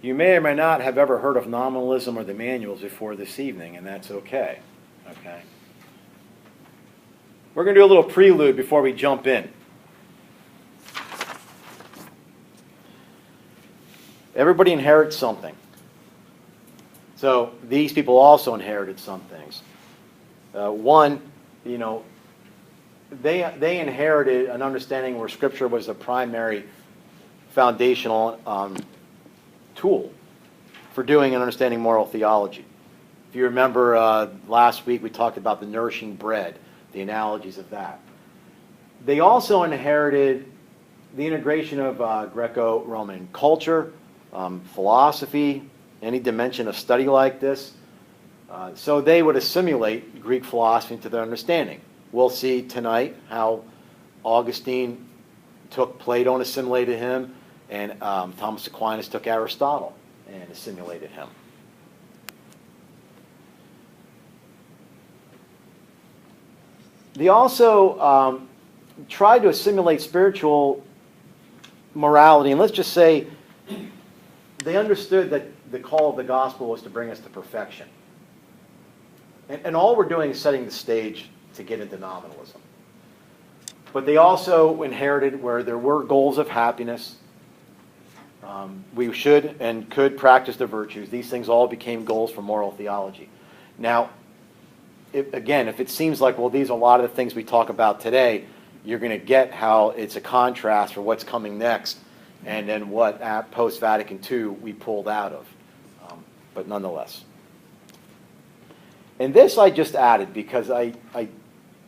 You may or may not have ever heard of nominalism or the manuals before this evening, and that's okay. Okay. We're going to do a little prelude before we jump in. Everybody inherits something. So these people also inherited some things. One, they inherited an understanding where Scripture was a primary foundational tool for doing and understanding moral theology. If you remember last week we talked about the nourishing bread, the analogies of that. They also inherited the integration of Greco-Roman culture, philosophy, any dimension of study like this. So they would assimilate Greek philosophy into their understanding. We'll see tonight how Augustine took Plato and assimilated him, and Thomas Aquinas took Aristotle and assimilated him. They also tried to assimilate spiritual morality, and let's just say they understood that the call of the gospel was to bring us to perfection. And all we're doing is setting the stage to get into nominalism. But they also inherited where there were goals of happiness. We should and could practice the virtues. These things all became goals for moral theology. Now, if it seems like, well, these are a lot of the things we talk about today, you're going to get how it's a contrast for what's coming next and then what at post-Vatican II we pulled out of. But nonetheless. And this I just added because I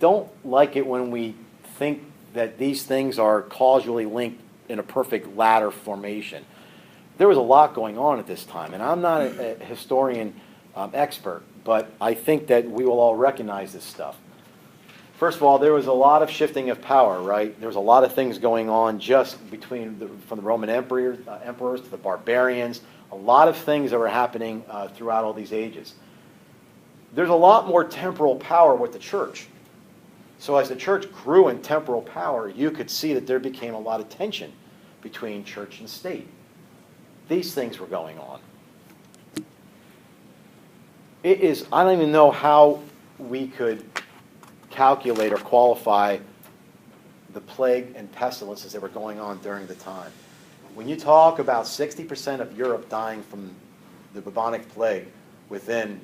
don't like it when we think that these things are causally linked in a perfect ladder formation. There was a lot going on at this time, and I'm not a historian expert, but I think that we will all recognize this stuff. First of all, there was a lot of shifting of power, right? There was a lot of things going on just from the Roman emperors to the barbarians, a lot of things that were happening throughout all these ages. There's a lot more temporal power with the church. So as the church grew in temporal power, you could see that there became a lot of tension between church and state. These things were going on. I don't even know how we could calculate or qualify the plague and pestilences that were going on during the time. When you talk about 60% of Europe dying from the bubonic plague within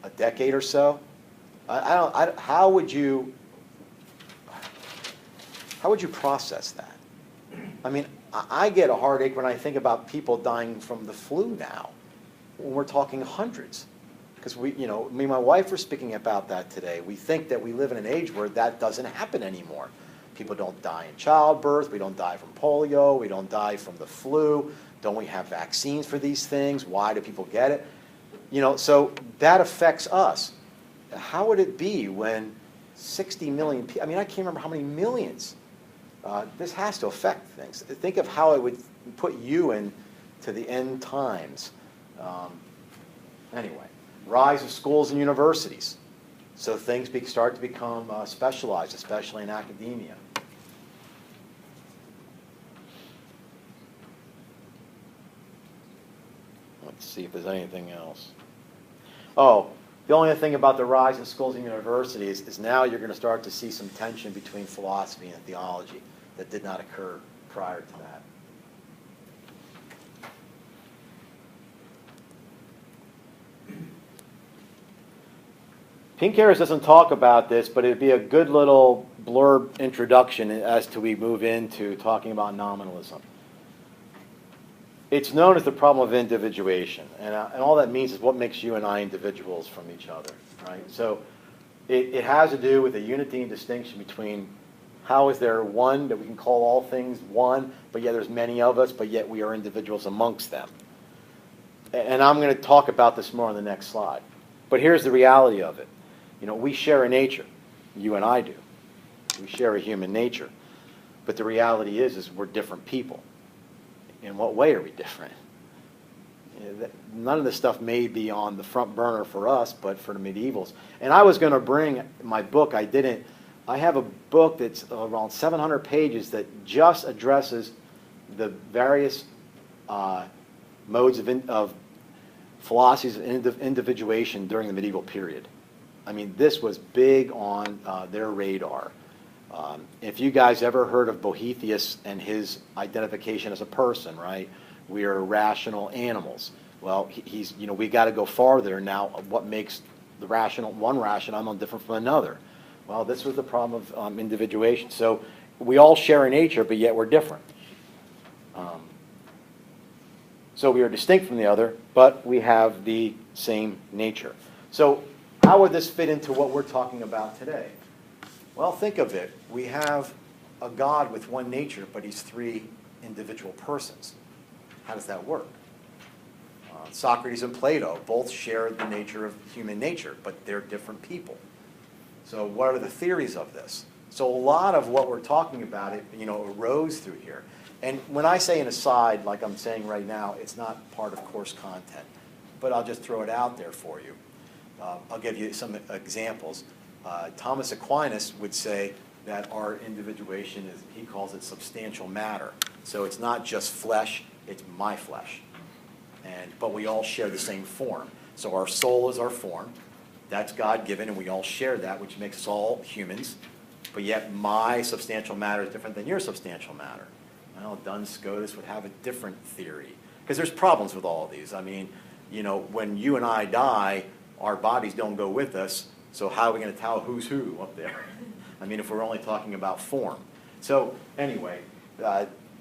a decade or so, how would you process that? I mean, I get a heartache when I think about people dying from the flu now, when we're talking hundreds. Because me and my wife were speaking about that today. We think that we live in an age where that doesn't happen anymore. People don't die in childbirth. We don't die from polio. We don't die from the flu. Don't we have vaccines for these things? Why do people get it? So that affects us. How would it be when 60 million people, I mean, I can't remember how many millions. This has to affect things. Think of how it would put you into the end times. Anyway, rise of schools and universities. So things start to become specialized, especially in academia. Let's see if there's anything else. Oh, the only thing about the rise of schools and universities is now you're going to start to see some tension between philosophy and theology that did not occur prior to that. Pink Hairs doesn't talk about this, but it'd be a good little blurb introduction as we move into talking about nominalism. It's known as the problem of individuation, and all that means is what makes you and I individuals from each other, right? So it has to do with the unity and distinction between how is there one that we can call all things one, but yet there's many of us, but yet we are individuals amongst them. And I'm going to talk about this more on the next slide. But here's the reality of it. We share a nature. You and I do. We share a human nature. But the reality is we're different people. In what way are we different? None of this stuff may be on the front burner for us, but for the medievals. And I was going to bring my book. I didn't. I have a book that's around 700 pages that just addresses the various modes of philosophies of individuation during the medieval period. I mean, this was big on their radar. If you guys ever heard of Boethius and his identification as a person, right? We are rational animals. Well, he's, you know, we got to go farther now. What makes the one rational animal different from another? Well, this was the problem of individuation. So we all share a nature, but yet we're different. So we are distinct from the other, but we have the same nature. So how would this fit into what we're talking about today? Well, think of it. We have a God with one nature, but he's three individual persons. How does that work? Socrates and Plato both share the nature of human nature, but they're different people. So what are the theories of this? So a lot of what we're talking about, arose through here. And when I say an aside, like I'm saying right now, it's not part of course content, but I'll just throw it out there for you. I'll give you some examples. Thomas Aquinas would say that our individuation is, he calls it substantial matter. So it's not just flesh, it's my flesh. But we all share the same form. So our soul is our form. That's God-given, and we all share that, which makes us all humans. But yet my substantial matter is different than your substantial matter. Well, Duns Scotus would have a different theory. Because there's problems with all of these. I mean, when you and I die, our bodies don't go with us. So how are we going to tell who's who up there? I mean, if we're only talking about form. So anyway,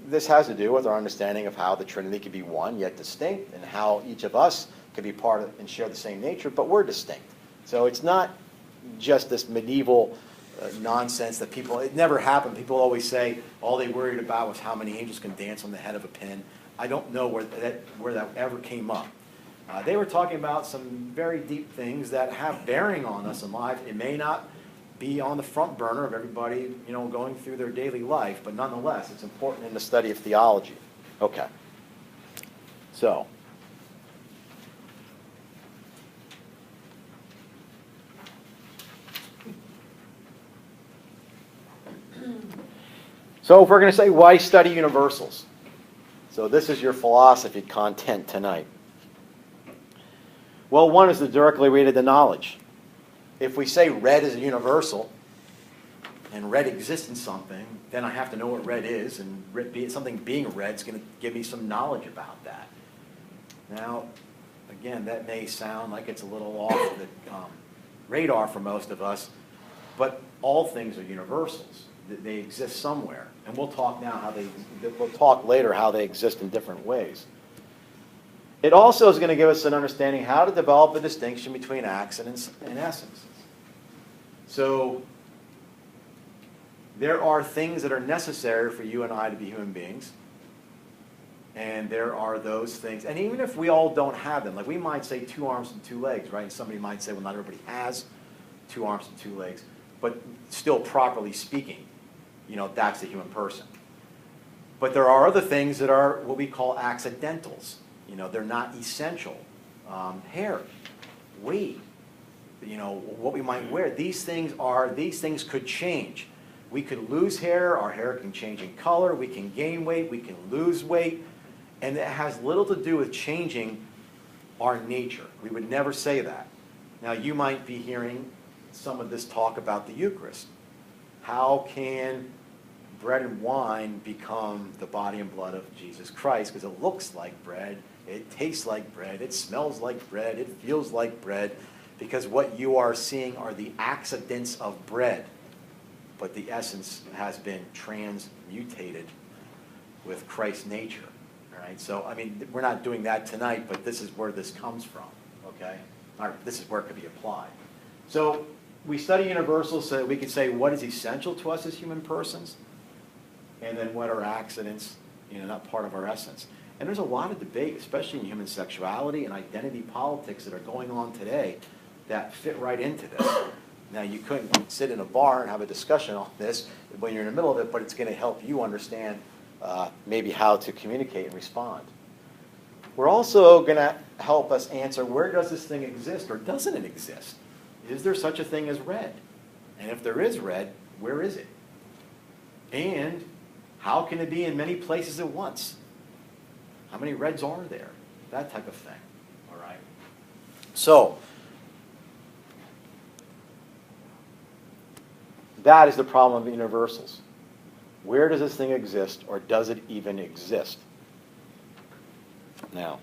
this has to do with our understanding of how the Trinity can be one yet distinct, and how each of us can be part of and share the same nature, but we're distinct. So it's not just this medieval nonsense that it never happened. People always say all they worried about was how many angels can dance on the head of a pin. I don't know where that ever came up. They were talking about some very deep things that have bearing on us in life. It may not be on the front burner of everybody, going through their daily life, but nonetheless, it's important in the study of theology. Okay. So, if we're going to say why study universals, so this is your philosophy content tonight. Well, one is directly related to knowledge. If we say red is a universal, and red exists in something, then I have to know what red is, and something being red is going to give me some knowledge about that. Now, again, that may sound like it's a little off the radar for most of us, but all things are universals. They exist somewhere, and we'll talk later how they exist in different ways. It also is going to give us an understanding how to develop a distinction between accidents and essences. So there are things that are necessary for you and I to be human beings, and there are those things, and even if we all don't have them, like we might say 2 arms and 2 legs, right? And somebody might say, well, not everybody has 2 arms and 2 legs, but still properly speaking, that's the human person. But there are other things that are what we call accidentals. They're not essential. Hair, weight, what we might wear. These things could change. We could lose hair, our hair can change in color, we can gain weight, we can lose weight, and it has little to do with changing our nature. We would never say that. Now, you might be hearing some of this talk about the Eucharist. How can bread and wine become the body and blood of Jesus Christ? Because it looks like bread, it tastes like bread, it smells like bread, it feels like bread, because what you are seeing are the accidents of bread, but the essence has been transmutated with Christ's nature. All right? So, I mean, we're not doing that tonight, but this is where this comes from, okay? All right, this is where it could be applied. So, we study universals so that we can say what is essential to us as human persons, and then what are accidents, not part of our essence. And there's a lot of debate, especially in human sexuality and identity politics that are going on today that fit right into this. Now, you couldn't sit in a bar and have a discussion on this when you're in the middle of it, but it's going to help you understand maybe how to communicate and respond. We're also going to help us answer, where does this thing exist, or doesn't it exist? Is there such a thing as red? And if there is red, where is it? And how can it be in many places at once? How many reds are there? that type of thing. All right? So, that is the problem of universals. Where does this thing exist, or does it even exist? Now,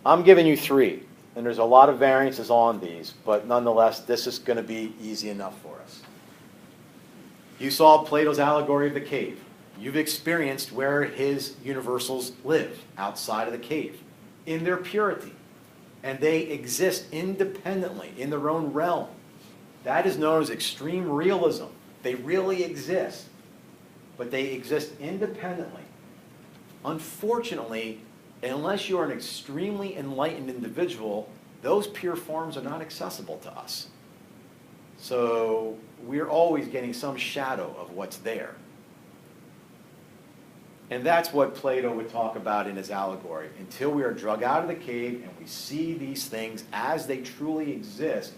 I'm giving you 3, and there's a lot of variances on these, but nonetheless, this is going to be easy enough for us. You saw Plato's allegory of the cave. You've experienced where his universals live, outside of the cave, in their purity. And they exist independently, in their own realm. That is known as extreme realism. They really exist, but they exist independently. Unfortunately, unless you are an extremely enlightened individual, those pure forms are not accessible to us. So we're always getting some shadow of what's there. And that's what Plato would talk about in his allegory. Until we are drug out of the cave and we see these things as they truly exist,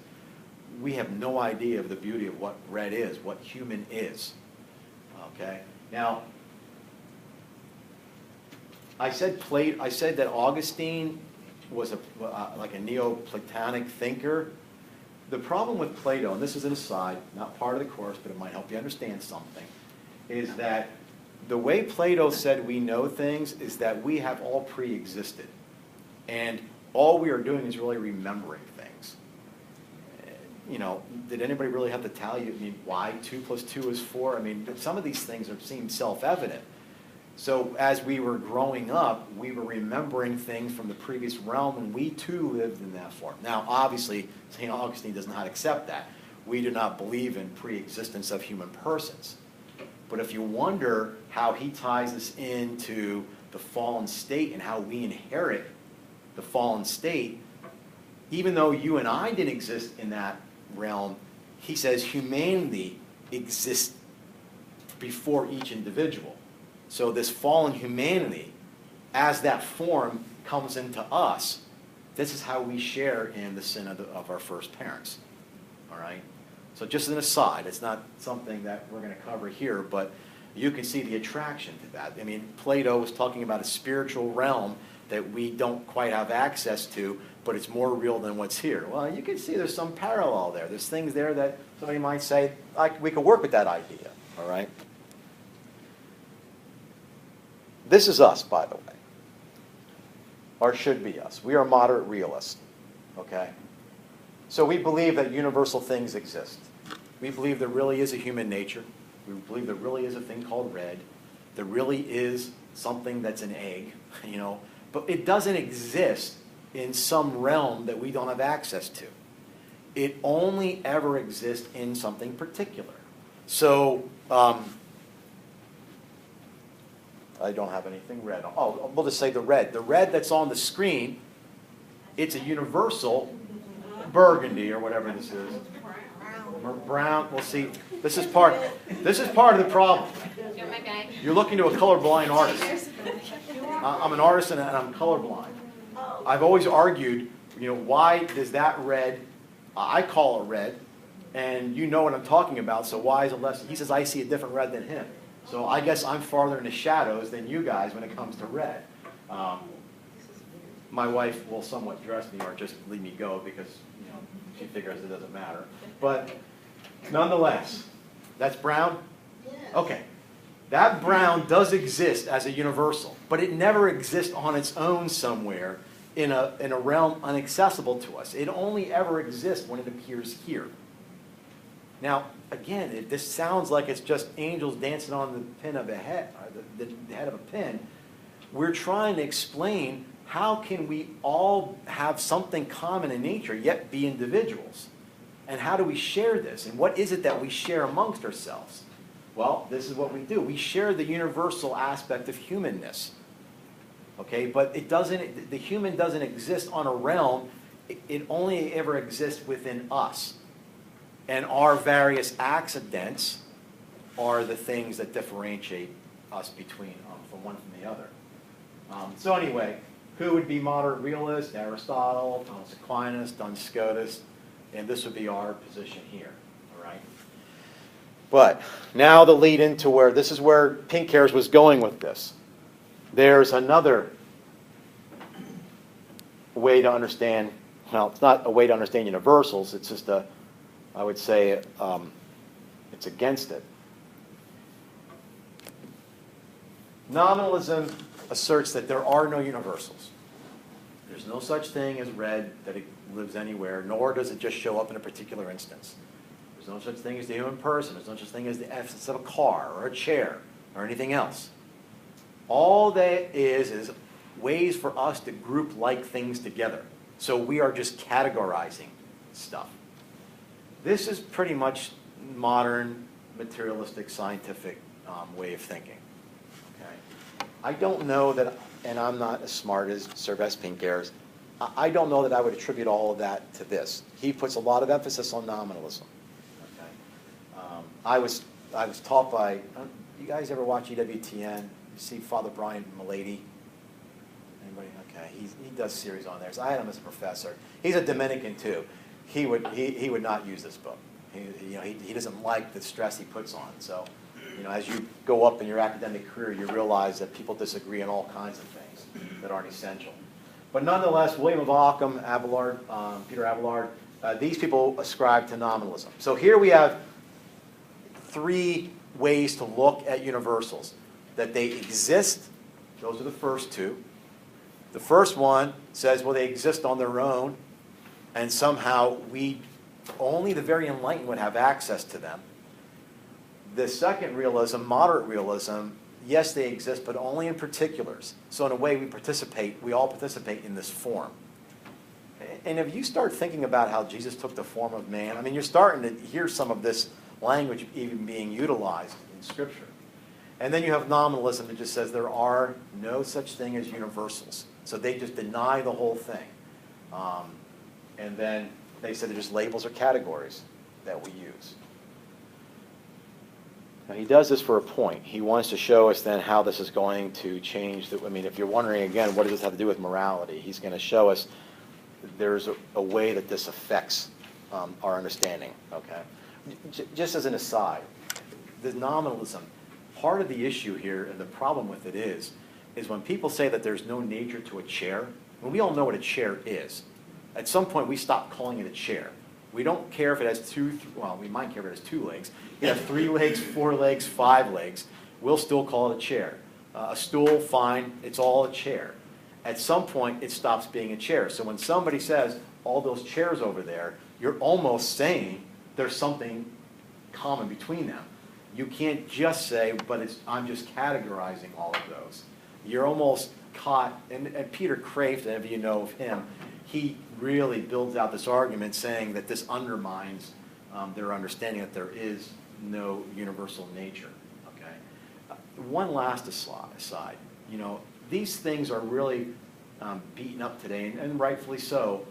we have no idea of the beauty of what red is, what human is. Okay? Now, I said that Augustine was like a Neoplatonic thinker. The problem with Plato, and this is an aside, not part of the course, but it might help you understand something, is that the way Plato said we know things is that we have all pre-existed. And all we are doing is really remembering things. You know, did anybody really have to tell you, I mean, why 2 + 2 is 4? I mean, some of these things seem self-evident. So as we were growing up, we were remembering things from the previous realm, and we too lived in that form. Now, obviously, St. Augustine does not accept that. We do not believe in pre-existence of human persons. But if you wonder how he ties this into the fallen state and how we inherit the fallen state, even though you and I didn't exist in that realm, he says humanity exists before each individual. So this fallen humanity, as that form comes into us, this is how we share in the sin of our first parents. All right? So just an aside, it's not something that we're going to cover here, but you can see the attraction to that. I mean, Plato was talking about a spiritual realm that we don't quite have access to, but it's more real than what's here. Well, you can see there's some parallel there. There's things there that somebody might say, we could work with that idea. All right? This is us, by the way, or should be us. We are moderate realists, okay? So we believe that universal things exist. We believe there really is a human nature. We believe there really is a thing called red. There really is something that's an egg, you know, but it doesn't exist in some realm that we don't have access to. It only ever exists in something particular. So, I don't have anything red. Oh, we'll just say the red. The red that's on the screen, it's a universal burgundy or whatever this is. Brown. We'll see. This is part of the problem. You're looking to a colorblind artist. I'm an artist and I'm colorblind. I've always argued, you know, why does that red? I call it red, and you know what I'm talking about. So why is it less? He says I see a different red than him. So I guess I'm farther in the shadows than you guys when it comes to red. My wife will somewhat dress me or just leave me go because, you know, she figures it doesn't matter. But nonetheless, that's brown? Okay. That brown does exist as a universal, but it never exists on its own somewhere in a realm inaccessible to us. It only ever exists when it appears here. Now, again, this sounds like it's just angels dancing on the pin of a head, or the head of a pin. We're trying to explain how can we all have something common in nature yet be individuals? And how do we share this? And what is it that we share amongst ourselves? Well, this is what we do. We share the universal aspect of humanness. Okay, but the human doesn't exist on a realm. It only ever exists within us. And our various accidents are the things that differentiate us between from one from the other. So anyway, who would be moderate realist? Aristotle, Thomas Aquinas, Duns Scotus, and this would be our position here. All right. But now the lead into this is where Pink Hairs was going with this. There's another way to understand, well, it's not a way to understand universals, it's just I would say it's against it. Nominalism asserts that there are no universals. There's no such thing as red, that it lives anywhere, nor does it just show up in a particular instance. There's no such thing as the human person. There's no such thing as the essence of a car or a chair or anything else. All that is ways for us to group like things together. So we are just categorizing stuff. This is pretty much modern, materialistic, scientific way of thinking. Okay? I don't know that, and I'm not as smart as Sir Pinker's, I don't know that I would attribute all of that to this. He puts a lot of emphasis on nominalism. Okay? I was taught by, you guys ever watch EWTN? You see Father Brian Milady? Anybody? Okay, he does series on there. So I had him as a professor. He's a Dominican too. He would not use this book. He doesn't like the stress he puts on. So, as you go up in your academic career, you realize that people disagree on all kinds of things that aren't essential. But nonetheless, William of Ockham, Abelard, Peter Abelard, these people ascribe to nominalism. So here we have three ways to look at universals. That they exist, those are the first two. The first one says, well, they exist on their own, and somehow only the very enlightened would have access to them. The second realism, moderate realism, yes, they exist, but only in particulars. So in a way, we all participate in this form. And if you start thinking about how Jesus took the form of man, I mean, you're starting to hear some of this language even being utilized in Scripture. And then you have nominalism that just says there are no such thing as universals. So they just deny the whole thing. And then they say they're just labels or categories that we use. Now he does this for a point. He wants to show us then how this is going to change. If you're wondering again, what does this have to do with morality? He's going to show us that there's a way that this affects our understanding. Okay. Just as an aside, the nominalism, part of the issue here, and the problem with it is when people say that there's no nature to a chair, when we all know what a chair is. At some point, we stop calling it a chair. We don't care if it has we might care if it has 2 legs. It has 3 legs, 4 legs, 5 legs. We'll still call it a chair. A stool, fine, it's all a chair. At some point, it stops being a chair. So when somebody says, all those chairs over there, you're almost saying there's something common between them. You can't just say, but I'm just categorizing all of those. You're almost caught, and Peter Kraft, if you know of him, he really builds out this argument saying that this undermines their understanding that there is no universal nature. Okay. One last aside. These things are really beaten up today, and rightfully so.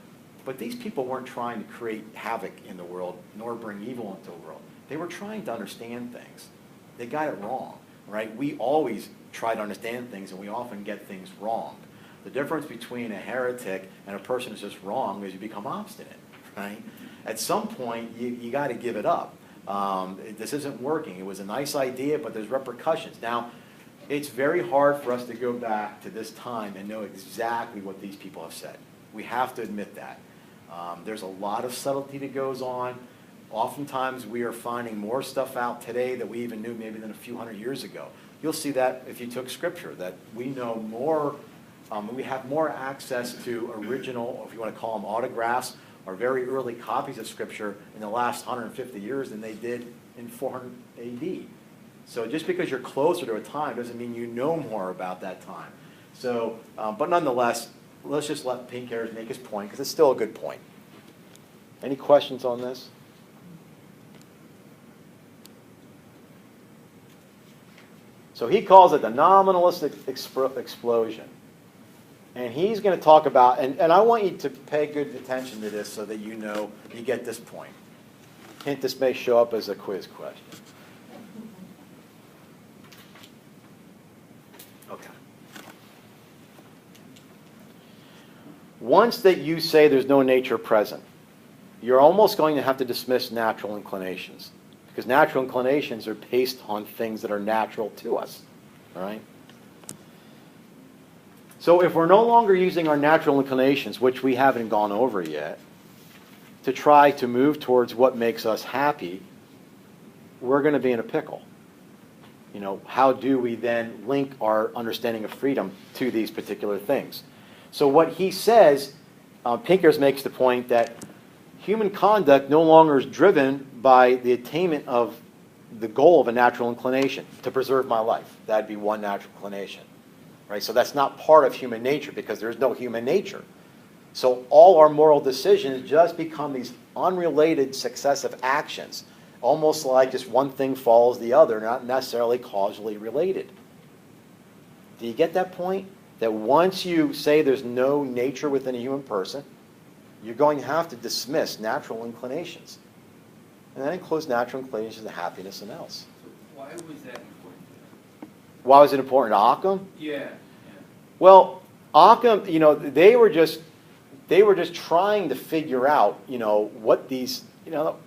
But these people weren't trying to create havoc in the world, nor bring evil into the world. They were trying to understand things. They got it wrong, right? We always try to understand things, and we often get things wrong. The difference between a heretic and a person who's just wrong is you become obstinate, right? At some point, you got to give it up. This isn't working. It was a nice idea, but there's repercussions. Now, it's very hard for us to go back to this time and know exactly what these people have said. We have to admit that. There's a lot of subtlety that goes on. Oftentimes, we are finding more stuff out today that we even knew maybe than a few hundred years ago. You'll see that if you took Scripture, that we know more, we have more access to original, if you want to call them autographs, or very early copies of Scripture in the last 150 years than they did in 400 AD. So just because you're closer to a time doesn't mean you know more about that time. So, but nonetheless, let's just let Pinker's make his point, because it's still a good point. Any questions on this? So he calls it the nominalistic explosion. And he's going to talk about, and I want you to pay good attention to this so that you know you get this point. Hint, this may show up as a quiz question. Okay. Once that you say there's no nature present, you're almost going to have to dismiss natural inclinations. Because natural inclinations are based on things that are natural to us. All right? So if we're no longer using our natural inclinations, which we haven't gone over yet, to try to move towards what makes us happy, we're going to be in a pickle. You know, how do we then link our understanding of freedom to these particular things? So what he says, Pinkers makes the point that human conduct no longer is driven by the attainment of the goal of a natural inclination, to preserve my life. That'd be one natural inclination. Right? So that's not part of human nature because there's no human nature. So all our moral decisions just become these unrelated successive actions, almost like just one thing follows the other, not necessarily causally related. Do you get that point? That once you say there's no nature within a human person, you're going to have to dismiss natural inclinations. And that includes natural inclinations to happiness and else. So why was that important? Why was it important to Occam? Yeah. Well, Occam, you know, they were just trying to figure out, you know, what these, you know,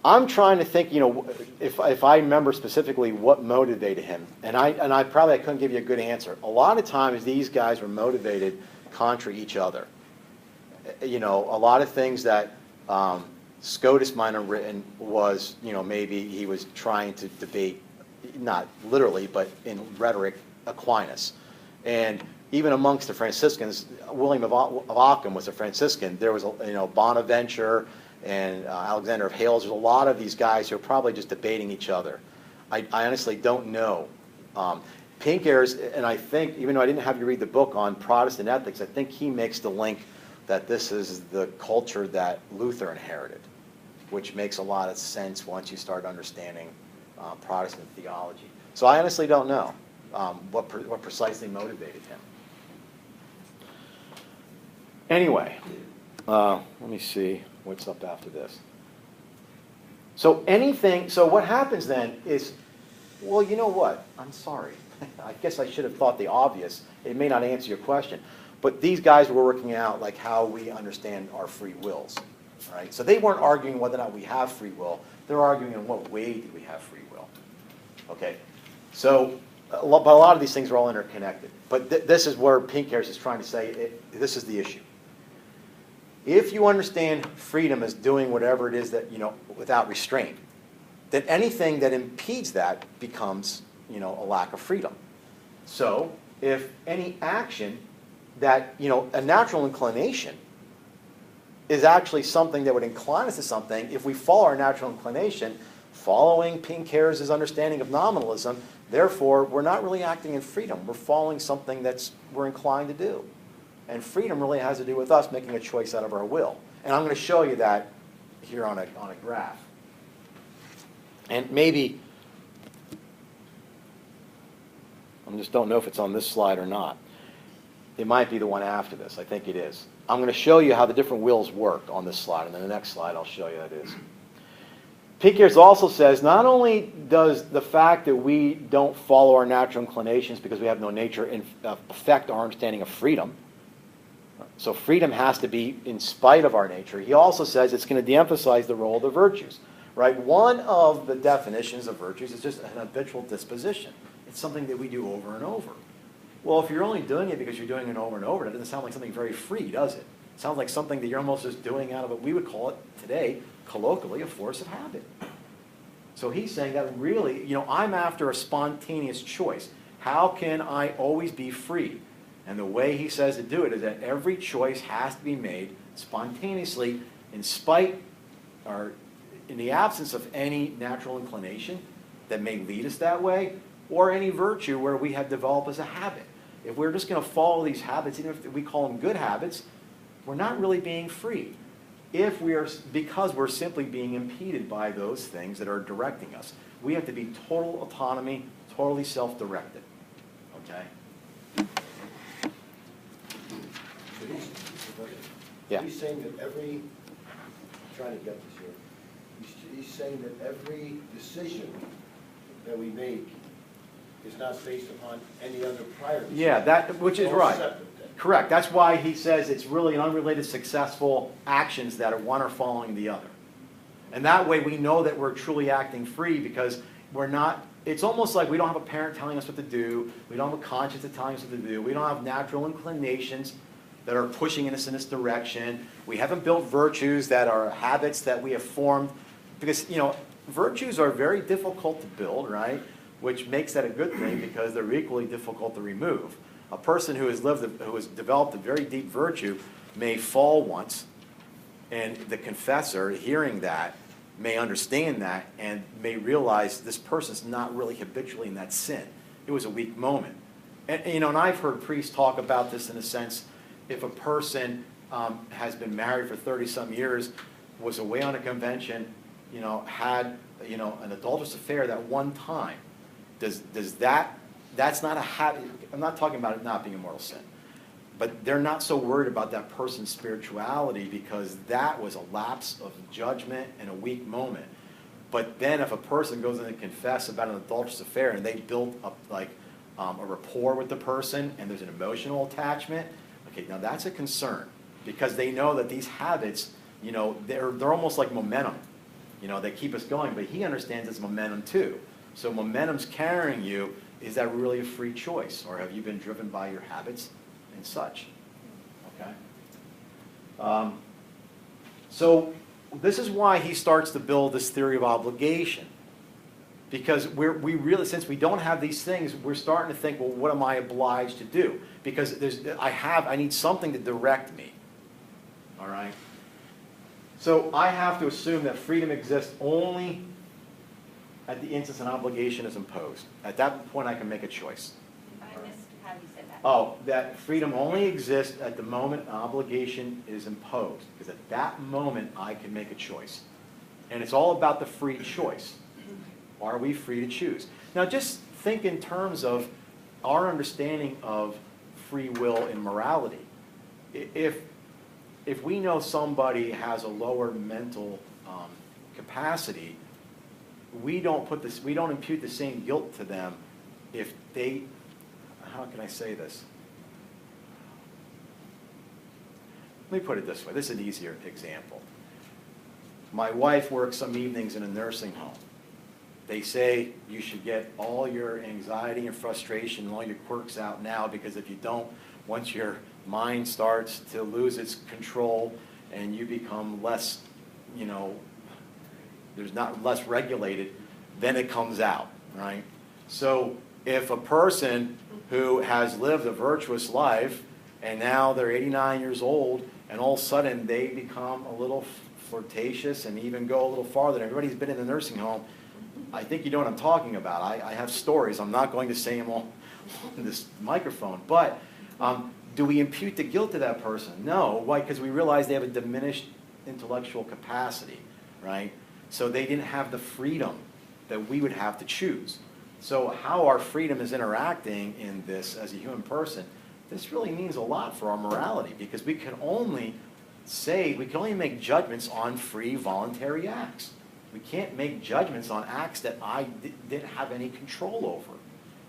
I'm trying to think, you know, if I remember specifically what motivated him, and I probably couldn't give you a good answer. A lot of times these guys were motivated contrary each other. You know, a lot of things that Scotus might have written was, you know, maybe he was trying to debate, not literally, but in rhetoric, Aquinas. And even amongst the Franciscans, William of Ockham was a Franciscan. There was, you know, Bonaventure and Alexander of Hales. There's a lot of these guys who are probably just debating each other. I honestly don't know. Pinkers, and I think, even though I didn't have you read the book on Protestant ethics, I think he makes the link that this is the culture that Luther inherited, which makes a lot of sense once you start understanding Protestant theology. So I honestly don't know what precisely motivated him. Anyway, let me see what's up after this. So what happens then is, well, you know what? I'm sorry. I guess I should have thought the obvious. It may not answer your question. But these guys were working out like how we understand our free wills. Right? So they weren't arguing whether or not we have free will. They're arguing in what way do we have free will. Okay? So, but a lot of these things are all interconnected. But this is where Pinkers is trying to say, this is the issue. If you understand freedom as doing whatever it is that, you know, without restraint, then anything that impedes that becomes, you know, a lack of freedom. So if any action that, you know, a natural inclination is actually something that would incline us to something, if we follow our natural inclination, following Pinkers' understanding of nominalism, therefore we're not really acting in freedom. We're following something we're inclined to do. And freedom really has to do with us making a choice out of our will. And I'm going to show you that here on a graph. And maybe, I just don't know if it's on this slide or not. It might be the one after this. I think it is. I'm going to show you how the different wills work on this slide. And then the next slide I'll show you that is. Pinkers also says not only does the fact that we don't follow our natural inclinations because we have no nature affect our understanding of freedom. So freedom has to be in spite of our nature. He also says it's going to de-emphasize the role of the virtues. Right? One of the definitions of virtues is just an habitual disposition. It's something that we do over and over. Well, if you're only doing it because you're doing it over and over, that doesn't sound like something very free, does it? It sounds like something that you're almost just doing out of what we would call it today, colloquially, a force of habit. So he's saying that really, you know, I'm after a spontaneous choice. How can I always be free? And the way he says to do it is that every choice has to be made spontaneously in spite or in the absence of any natural inclination that may lead us that way, or any virtue where we have developed as a habit. If we're just going to follow these habits, even if we call them good habits, we're not really being free. Because we're simply being impeded by those things that are directing us. We have to be total autonomy, totally self-directed. Okay? Yeah. He's saying that I'm trying to get this here. He's saying that every decision that we make is not based upon any other prior decision. Yeah, which is right. Separate. Correct. That's why he says it's really an unrelated successful actions that one are following the other. And that way we know that we're truly acting free because we're not, it's almost like we don't have a parent telling us what to do. We don't have a conscience that's telling us what to do. We don't have natural inclinations that are pushing us in this direction. We haven't built virtues that are habits that we have formed. Because, you know, virtues are very difficult to build, right? Which makes that a good thing because they're equally difficult to remove. A person who has developed a very deep virtue may fall once, and the confessor, hearing that, may understand that and may realize this person's not really habitually in that sin. It was a weak moment. And you know, and I've heard priests talk about this in a sense. If a person has been married for 30-some years, was away on a convention, you know, had, you know, an adulterous affair that one time, does that's not a habit. I'm not talking about it not being a mortal sin, but they're not so worried about that person's spirituality because that was a lapse of judgment and a weak moment. But then if a person goes in and confess about an adulterous affair and they build up like a rapport with the person and there's an emotional attachment, okay, now that's a concern because they know that these habits, you know, they're almost like momentum. You know, they keep us going, but he understands it's momentum too. So momentum's carrying you. Is that really a free choice? Or have you been driven by your habits and such? Okay? So this is why he starts to build this theory of obligation. Because we really, since we don't have these things, we're starting to think, well, what am I obliged to do? Because I need something to direct me. All right? So I have to assume that freedom exists only at the instance an obligation is imposed. At that point, I can make a choice. I missed how you said that. Oh, that freedom only exists at the moment an obligation is imposed. Because at that moment, I can make a choice. And it's all about the free choice. Are we free to choose? Now, just think in terms of our understanding of free will in morality. If we know somebody has a lower mental capacity, we don't impute the same guilt to them if they, how can I say this? Let me put it this way. This is an easier example. My wife works some evenings in a nursing home. They say you should get all your anxiety and frustration and all your quirks out now because if you don't, once your mind starts to lose its control and you become less, you know, there's not less regulated, then it comes out, right? So if a person who has lived a virtuous life and now they're 89 years old and all of a sudden they become a little flirtatious and even go a little farther, everybody's been in the nursing home, I think you know what I'm talking about. I have stories. I'm not going to say them all on this microphone. But do we impute the guilt to that person? No. Why? Because we realize they have a diminished intellectual capacity, right? So they didn't have the freedom that we would have to choose. So how our freedom is interacting in this as a human person, this really means a lot for our morality because we can only make judgments on free voluntary acts. We can't make judgments on acts that I didn't have any control over.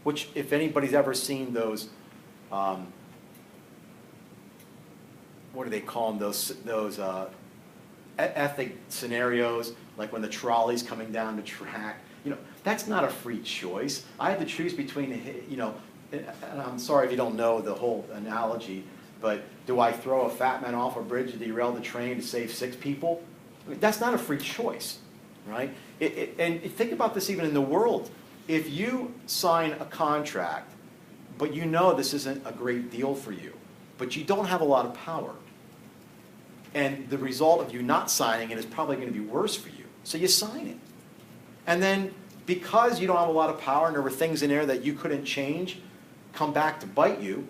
Which, if anybody's ever seen those, what do they call them? Those ethic scenarios, like when the trolley's coming down the track. You know, that's not a free choice. I had to choose between, you know, and I'm sorry if you don't know the whole analogy, but do I throw a fat man off a bridge to derail the train to save 6 people? I mean, that's not a free choice. Right? And think about this even in the world. If you sign a contract, but you know this isn't a great deal for you, but you don't have a lot of power, and the result of you not signing it is probably going to be worse for you, so you sign it. And then because you don't have a lot of power and there were things in there that you couldn't change, come back to bite you,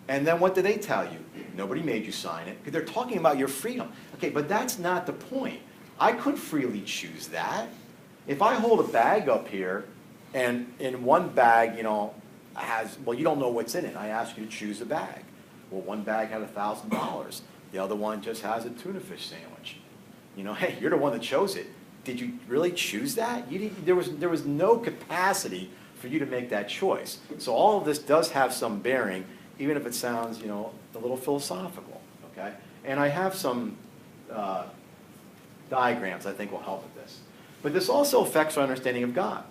and then what do they tell you? Nobody made you sign it. Because they're talking about your freedom. Okay, but that's not the point. I could freely choose that. If I hold a bag up here, and in one bag, you know, has, well, you don't know what's in it. I ask you to choose a bag. Well, one bag had $1,000. The other one just has a tuna fish sandwich. You know, hey, you're the one that chose it. Did you really choose that? You didn't, there was no capacity for you to make that choice. So all of this does have some bearing, even if it sounds, you know, a little philosophical. Okay, and I have some diagrams I think will help with this. But this also affects our understanding of God.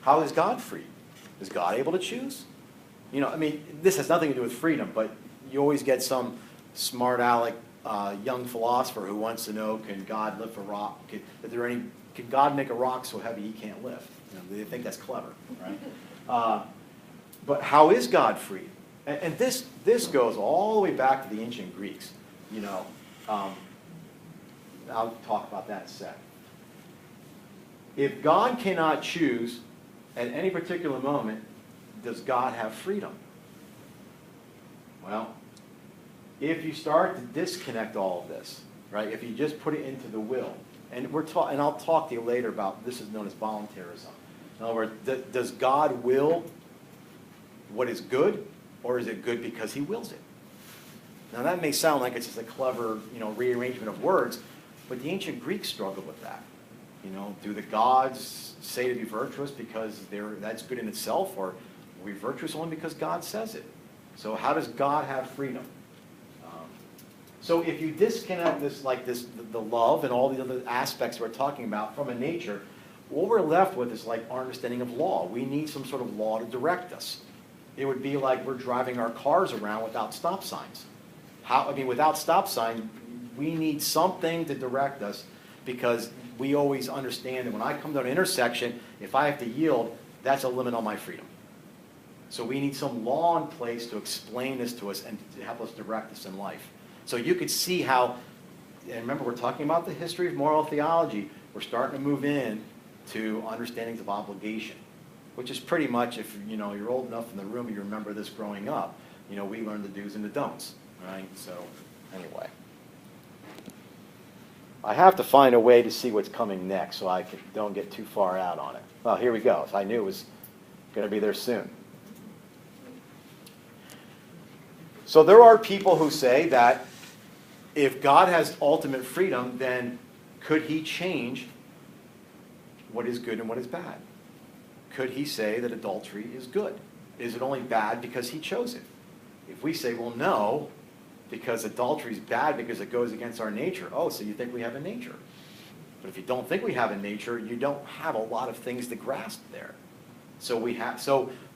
How is God free? Is God able to choose? I mean, this has nothing to do with freedom, but you always get some smart aleck young philosopher who wants to know, can God lift a rock? Can God make a rock so heavy he can't lift? They think that's clever, right? But how is God free? And this goes all the way back to the ancient Greeks. I'll talk about that in a sec. If God cannot choose at any particular moment, does God have freedom? Well, if you start to disconnect all of this, right? If you just put it into the will, and I'll talk to you later about this is known as voluntarism. In other words, does God will what is good, or is it good because he wills it? Now that may sound like it's just a clever, rearrangement of words, but the ancient Greeks struggled with that. Do the gods say to be virtuous because that's good in itself, or are we virtuous only because God says it? So how does God have freedom? So if you disconnect the love and all the other aspects we're talking about from a nature, what we're left with is like our understanding of law. We need some sort of law to direct us. It would be like we're driving our cars around without stop signs. Without stop signs, we need something to direct us, because we always understand that when I come to an intersection, if I have to yield, that's a limit on my freedom. So we need some law in place to explain this to us and to help us direct us in life. So you could see how, and remember we're talking about the history of moral theology, we're starting to move in to understandings of obligation, which is pretty much, if you're old enough in the room, you remember this growing up, we learned the do's and the don'ts, right? So anyway. I have to find a way to see what's coming next so I don't get too far out on it. Well, here we go. I knew it was going to be there soon. So there are people who say that if God has ultimate freedom, then could he change what is good and what is bad? Could he say that adultery is good? Is it only bad because he chose it? If we say, well, no, because adultery is bad because it goes against our nature. Oh, so you think we have a nature. But if you don't think we have a nature, you don't have a lot of things to grasp there.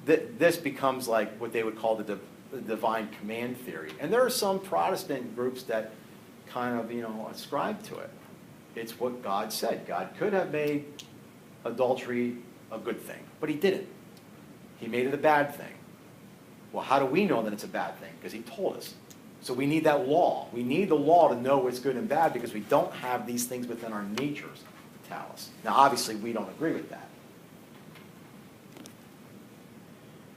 This becomes like what they would call the divine command theory. And there are some Protestant groups that kind of, ascribe to it. It's what God said. God could have made adultery a good thing, but he didn't. He made it a bad thing. Well, how do we know that it's a bad thing? Because he told us. So we need that law. We need the law to know what's good and bad, because we don't have these things within our natures to tell us. Now, obviously, we don't agree with that.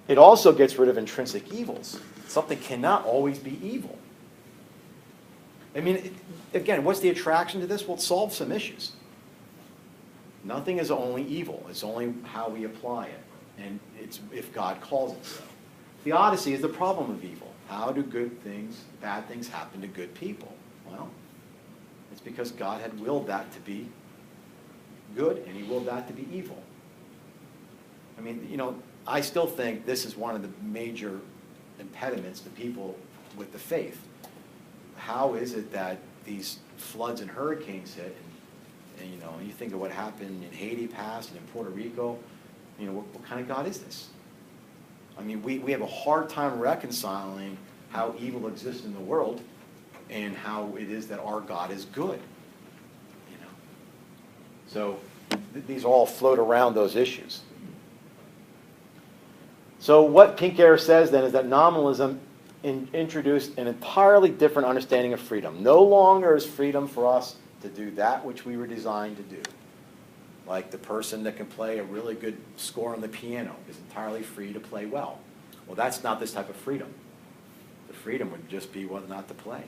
It also gets rid of intrinsic evils. Something cannot always be evil. Again, what's the attraction to this? Well, it solves some issues. Nothing is only evil. It's only how we apply it. And it's if God calls it so. Theodicy is the problem of evil. How do bad things happen to good people? Well, it's because God had willed that to be good, and he willed that to be evil. I still think this is one of the major impediments to people with the faith. How is it that these floods and hurricanes hit, and you think of what happened in Haiti past and in Puerto Rico, what kind of God is this? We have a hard time reconciling how evil exists in the world and how it is that our God is good. So these all float around those issues. So what Pinker says then is that nominalism introduced an entirely different understanding of freedom. No longer is freedom for us to do that which we were designed to do. Like the person that can play a really good score on the piano is entirely free to play well. Well, that's not this type of freedom. The freedom would just be whether or not to play.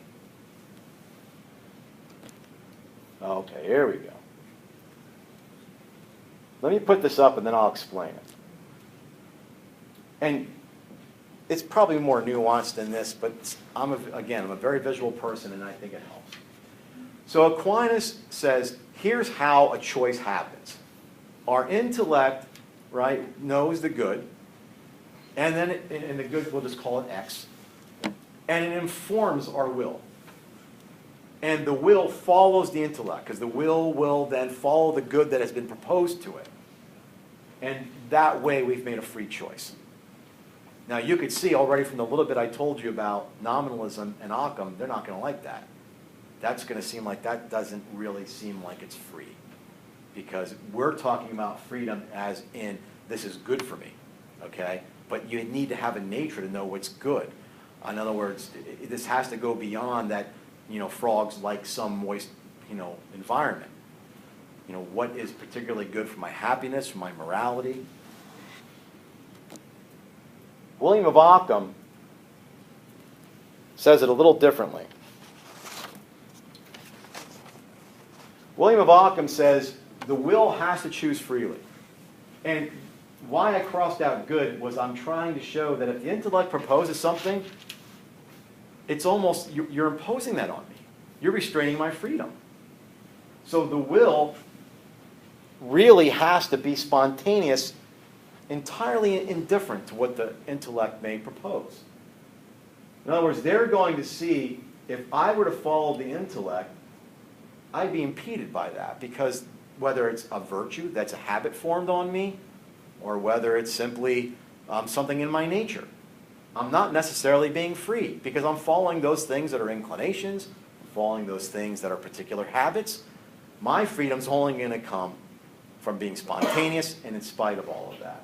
Okay, here we go. Let me put this up and then I'll explain it. And it's probably more nuanced than this, but I'm a very visual person, and I think it helps. So Aquinas says, here's how a choice happens. Our intellect, right, knows the good, and then and the good, we'll just call it X, and it informs our will. And the will follows the intellect, because the will then follow the good that has been proposed to it. And that way we've made a free choice. Now you could see already from the little bit I told you about nominalism and Occam, they're not going to like that. That's going to seem like that doesn't really seem like it's free. Because we're talking about freedom as in, this is good for me, okay? But you need to have a nature to know what's good. In other words, this has to go beyond that, frogs like some moist, environment. What is particularly good for my happiness, for my morality? William of Ockham says it a little differently. William of Ockham says the will has to choose freely. And why I crossed out good was I'm trying to show that if the intellect proposes something, it's almost, you're imposing that on me. You're restraining my freedom. So the will really has to be spontaneous, entirely indifferent to what the intellect may propose. In other words, they're going to see if I were to follow the intellect, I'd be impeded by that, because whether it's a virtue that's a habit formed on me, or whether it's simply something in my nature, I'm not necessarily being free, because I'm following those things that are inclinations, I'm following those things that are particular habits. My freedom's only going to come from being spontaneous and in spite of all of that.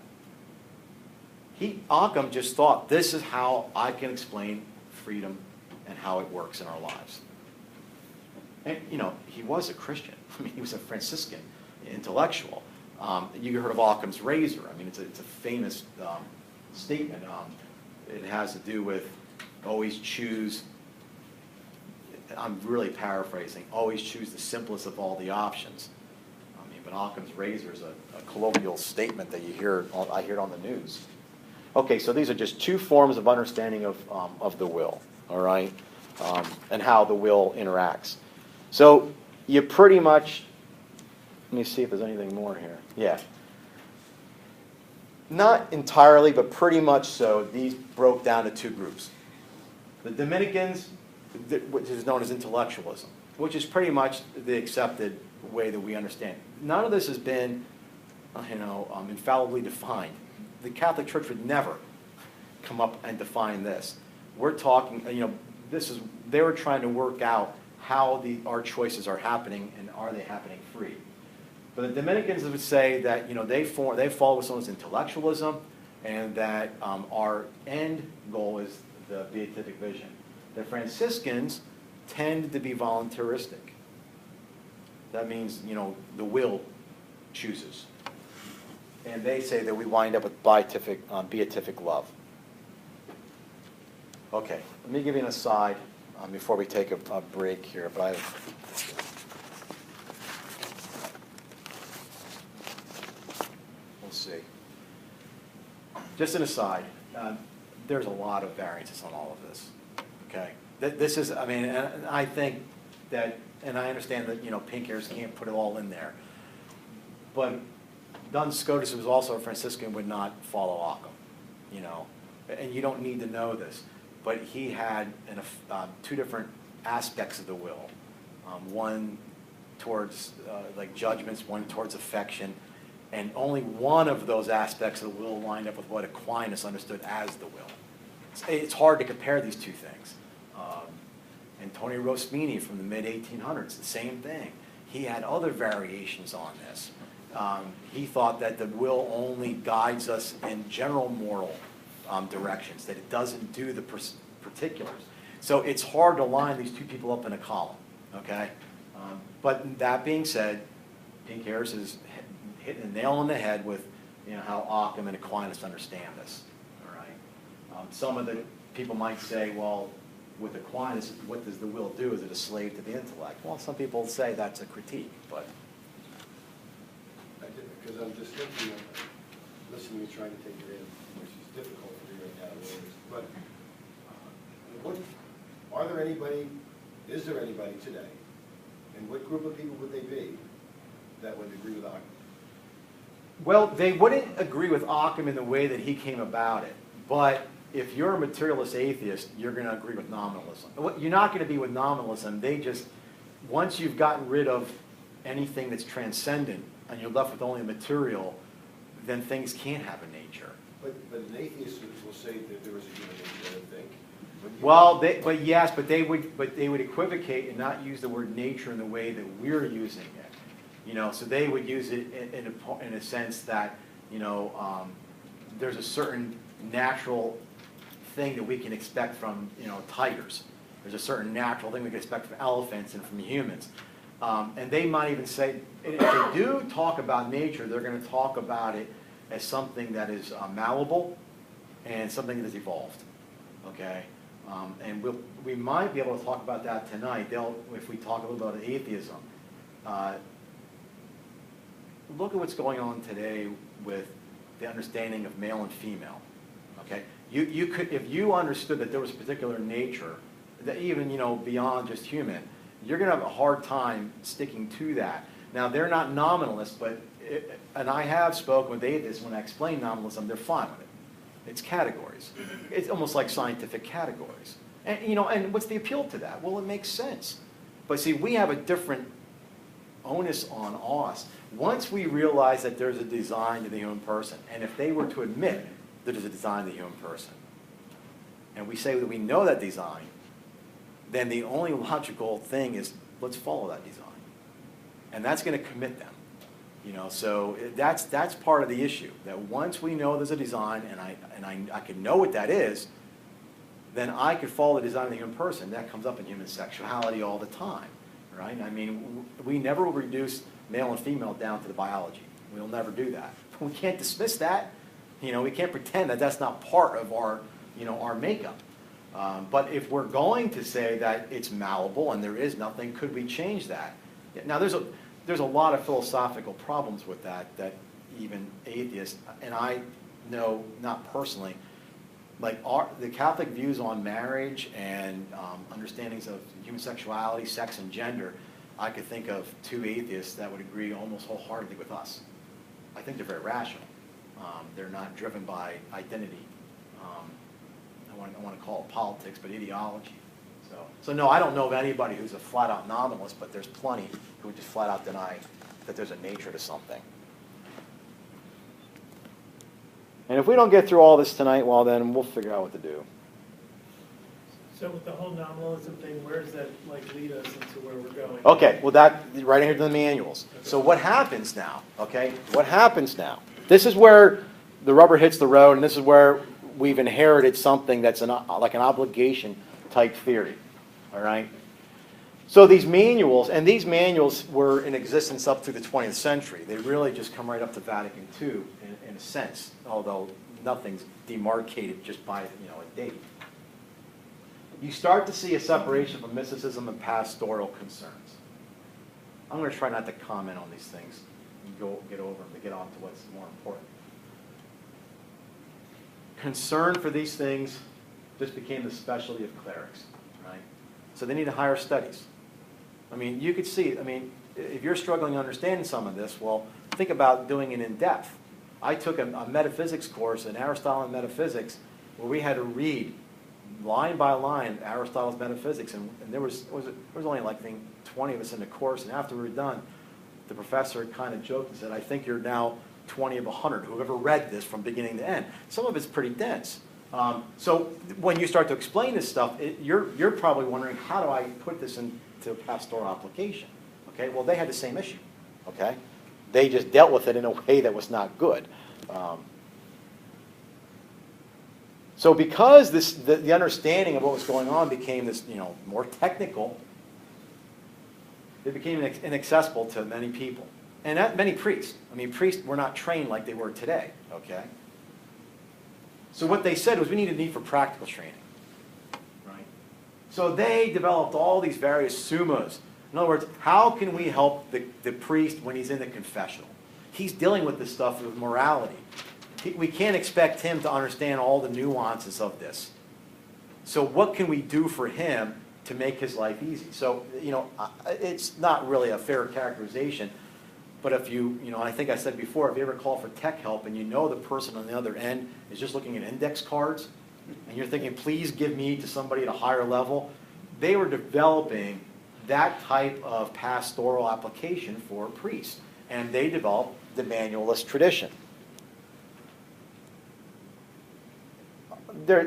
Occam just thought, this is how I can explain freedom and how it works in our lives. And, he was a Christian. I mean, he was a Franciscan intellectual. You heard of Occam's razor. I mean, it's a famous statement. It has to do with always choose, I'm really paraphrasing, always choose the simplest of all the options. I mean, but Occam's razor is a colloquial statement that I hear it on the news. Okay, so these are just two forms of understanding of the will, all right, and how the will interacts. So you pretty much, let me see if there's anything more here. Yeah. Not entirely, but pretty much so, these broke down to two groups. The Dominicans, which is known as intellectualism, which is pretty much the accepted way that we understand. None of this has been, infallibly defined. The Catholic Church would never come up and define this. We're talking, they were trying to work out how our choices are happening, and are they happening free. But the Dominicans would say that they follow what's known as intellectualism, and that our end goal is the beatific vision. The Franciscans tend to be voluntaristic. That means the will chooses, and they say that we wind up with beatific love. Okay, let me give you an aside before we take a break here. But we'll see. Just an aside, there's a lot of variances on all of this. Okay, this is, and I think that, and I understand that pink hairs can't put it all in there, but Duns Scotus, who was also a Franciscan, would not follow Occam, and you don't need to know this, but he had two different aspects of the will, one towards like judgments, one towards affection, and only one of those aspects of the will lined up with what Aquinas understood as the will. It's hard to compare these two things. Antonio Rosmini from the mid-1800s, the same thing. He had other variations on this. He thought that the will only guides us in general moral directions, that it doesn't do the particulars. So it's hard to line these two people up in a column, okay? But that being said, Pink Hairs is hitting the nail on the head with how Occam and Aquinas understand this, all right? Some of the people might say, well, with Aquinas, what does the will do? Is it a slave to the intellect? Well, some people say that's a critique, but... Because I'm just thinking of listening and trying to take it in, which is difficult for me right now. But is there anybody today, and what group of people would they be that would agree with Occam? Well, they wouldn't agree with Occam in the way that he came about it, but if you're a materialist atheist, you're going to agree with nominalism. You're not going to be with nominalism. Once you've gotten rid of anything that's transcendent and you're left with only material, then things can't have a nature. But an atheist will say that there is a human nature, I don't think. Well, but they would equivocate and not use the word nature in the way that we're using it. You know, so they would use it in a sense that, you know, there's a certain natural thing that we can expect from, you know, tigers. There's a certain natural thing we can expect from elephants and from humans. And they might even say, if they do talk about nature, they're going to talk about it as something that is malleable and something that is evolved. Okay? And we might be able to talk about that tonight. If we talk a little about atheism. Look at what's going on today with the understanding of male and female. Okay? You could, if you understood that there was a particular nature, that even, you know, beyond just human, you're going to have a hard time sticking to that. Now, they're not nominalists, but and I have spoken with atheists when I explain nominalism, they're fine with it. It's categories. It's almost like scientific categories. And, you know, and what's the appeal to that? Well, it makes sense. But see, we have a different onus on us. Once we realize that there's a design to the human person, and if they were to admit that there's a design to the human person, and we say that we know that design, then the only logical thing is, let's follow that design. And that's going to commit them. You know, so that's part of the issue. That once we know there's a design, and I can know what that is, then I could follow the design of the human person. That comes up in human sexuality all the time, right? I mean, we never will reduce male and female down to the biology. We'll never do that. We can't dismiss that. You know, we can't pretend that that's not part of our, you know, our makeup. But if we're going to say that it's malleable and there is nothing, could we change that? Now, there's a lot of philosophical problems with that even atheists, and I know, not personally, like the Catholic views on marriage and understandings of human sexuality, sex, and gender, I could think of two atheists that would agree almost wholeheartedly with us. I think they're very rational. They're not driven by identity. I want to call it politics, but ideology. So no, I don't know of anybody who's a flat-out nominalist, but there's plenty who would just flat-out deny that there's a nature to something. And if we don't get through all this tonight, well, then we'll figure out what to do. So with the whole nominalism thing, where does that like lead us into where we're going? Okay, well, that right here to the manuals. So what happens now? Okay, what happens now? This is where the rubber hits the road, and this is where we've inherited something that's like an obligation type theory. All right. So these manuals, and these manuals were in existence up through the 20th century. They really just come right up to Vatican II in a sense, although nothing's demarcated just by, you know, a date. You start to see a separation from mysticism and pastoral concerns. I'm going to try not to comment on these things and get over them to get on to what's more important. Concern for these things just became the specialty of clerics, right? So they need higher studies. I mean, you could see, I mean, if you're struggling to understand some of this, well, think about doing it in depth. I took a metaphysics course in Aristotle and metaphysics where we had to read line by line Aristotle's metaphysics, and there was only like 20 of us in the course, and after we were done, the professor kind of joked and said, I think you're now 20 of 100 who have ever read this from beginning to end. Some of it's pretty dense. So when you start to explain this stuff, you're probably wondering, how do I put this into pastoral application? Okay, well, they had the same issue. Okay, they just dealt with it in a way that was not good. So because the understanding of what was going on became this, you know, more technical, it became inaccessible to many people. And not many priests. I mean, priests were not trained like they were today, okay? So what they said was we need a need for practical training, right? So they developed all these various summas. In other words, how can we help the priest when he's in the confessional? He's dealing with this stuff with morality. We can't expect him to understand all the nuances of this. So what can we do for him to make his life easy? So, you know, it's not really a fair characterization. But if you know, I think I said before, if you ever call for tech help and you know the person on the other end is just looking at index cards, and you're thinking, please give me to somebody at a higher level, they were developing that type of pastoral application for priests. And they developed the manualist tradition.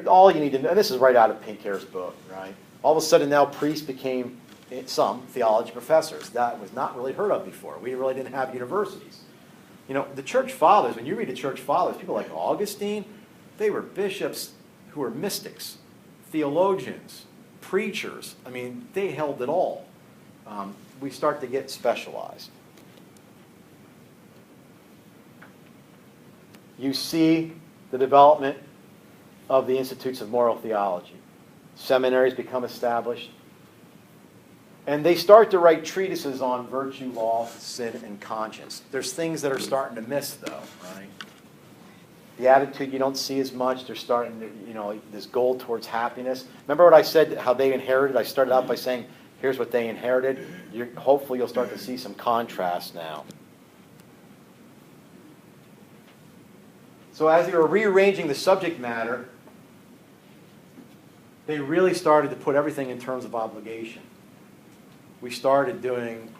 all you need to know, and this is right out of Pink Hair's book, right? All of a sudden now priests became some theology professors. That was not really heard of before. We really didn't have universities. You know, the church fathers, when you read the church fathers, people like Augustine, they were bishops who were mystics, theologians, preachers. I mean, they held it all. We start to get specialized. You see the development of the institutes of moral theology. Seminaries become established. And they start to write treatises on virtue, law, sin, and conscience. There's things that are starting to miss, though, right? The attitude you don't see as much. They're starting to, you know, this goal towards happiness. Remember what I said, how they inherited? I started out by saying, here's what they inherited. Hopefully you'll start to see some contrast now. So as they were rearranging the subject matter, they really started to put everything in terms of obligation. We started doing